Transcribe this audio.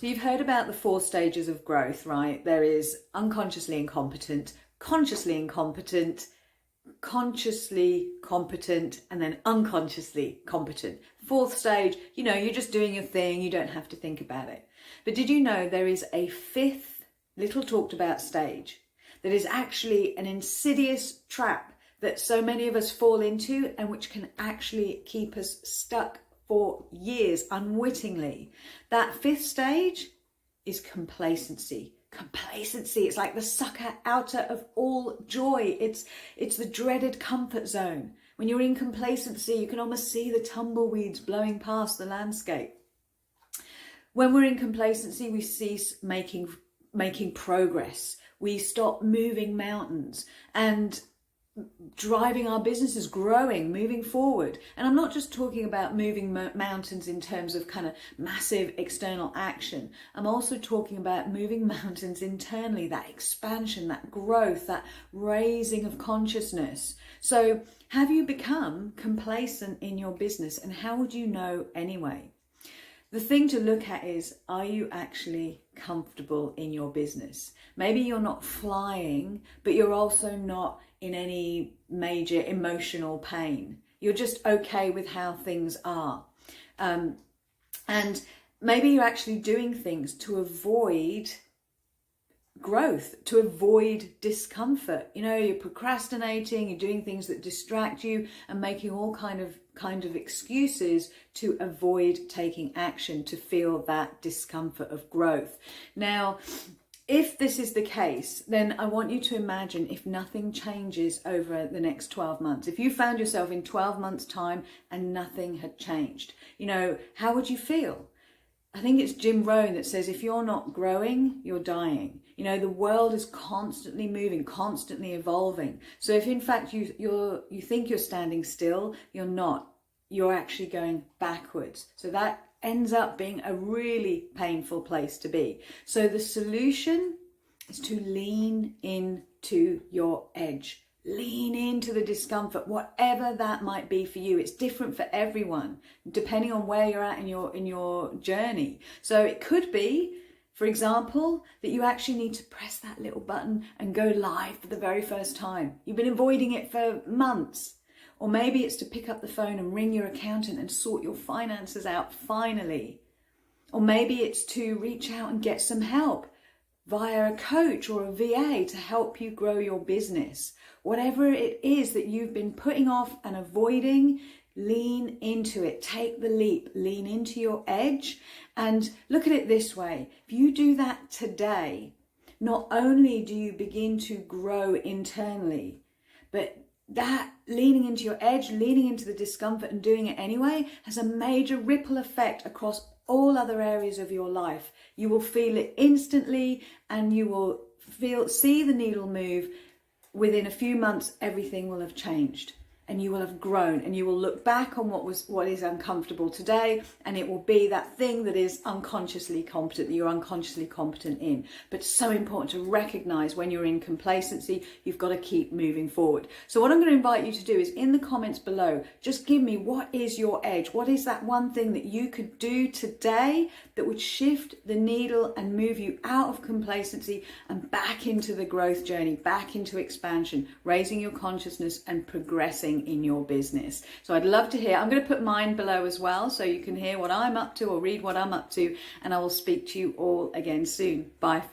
So you've heard about the 4 stages of growth, right? There is unconsciously incompetent, consciously incompetent, consciously competent, and then unconsciously competent. 4th stage, you're just doing your thing, you don't have to think about it. But did you know there is a 5th, little talked about stage that is actually an insidious trap that so many of us fall into, and which can actually keep us stuck for years unwittingly? That 5th stage is complacency. Complacency, it's like the sucker outer of all joy. It's the dreaded comfort zone. When you're in complacency, you can almost see the tumbleweeds blowing past the landscape. When we're in complacency, we cease making progress. We stop moving mountains and driving our businesses, growing, moving forward. And I'm not just talking about moving mountains in terms of kind of massive external action. I'm also talking about moving mountains internally, that expansion, that growth, that raising of consciousness. So have you become complacent in your business, and how would you know anyway? The thing to look at is, are you actually comfortable in your business? Maybe you're not flying, but you're also not in any major emotional pain. You're just okay with how things are. And maybe you're actually doing things to avoid growth, to avoid discomfort. You're procrastinating, you're doing things that distract you and making all kind of excuses to avoid taking action, to feel that discomfort of growth. Now, if this is the case, then I want you to imagine if nothing changes over the next 12 months. If you found yourself in 12 months' time and nothing had changed, how would you feel? I think it's Jim Rohn that says, if you're not growing, you're dying. The world is constantly moving, constantly evolving. So if in fact you think you're standing still, you're not. You're actually going backwards. So that ends up being a really painful place to be. So the solution is to lean into your edge. Lean into the discomfort, whatever that might be for you. It's different for everyone, depending on where you're at in your journey. So it could be, for example, that you actually need to press that little button and go live for the very first time. You've been avoiding it for months. Or maybe it's to pick up the phone and ring your accountant and sort your finances out finally. Or maybe it's to reach out and get some help via a coach or a VA to help you grow your business. Whatever it is that you've been putting off and avoiding, lean into it. Take the leap, lean into your edge, and look at it this way. If you do that today, not only do you begin to grow internally, but that leaning into your edge, leaning into the discomfort and doing it anyway has a major ripple effect across all other areas of your life. You will feel it instantly, and you will see the needle move. Within a few months, everything will have changed, and you will have grown, and you will look back on what is uncomfortable today, and it will be that thing that is unconsciously competent, that you're unconsciously competent in. But it's so important to recognize when you're in complacency, you've got to keep moving forward. So what I'm going to invite you to do is, in the comments below, just give me, what is your edge? What is that one thing that you could do today that would shift the needle and move you out of complacency and back into the growth journey, back into expansion, raising your consciousness and progressing in your business? So I'd love to hear. I'm going to put mine below as well, so you can hear what I'm up to or read what I'm up to, and I will speak to you all again soon. Bye.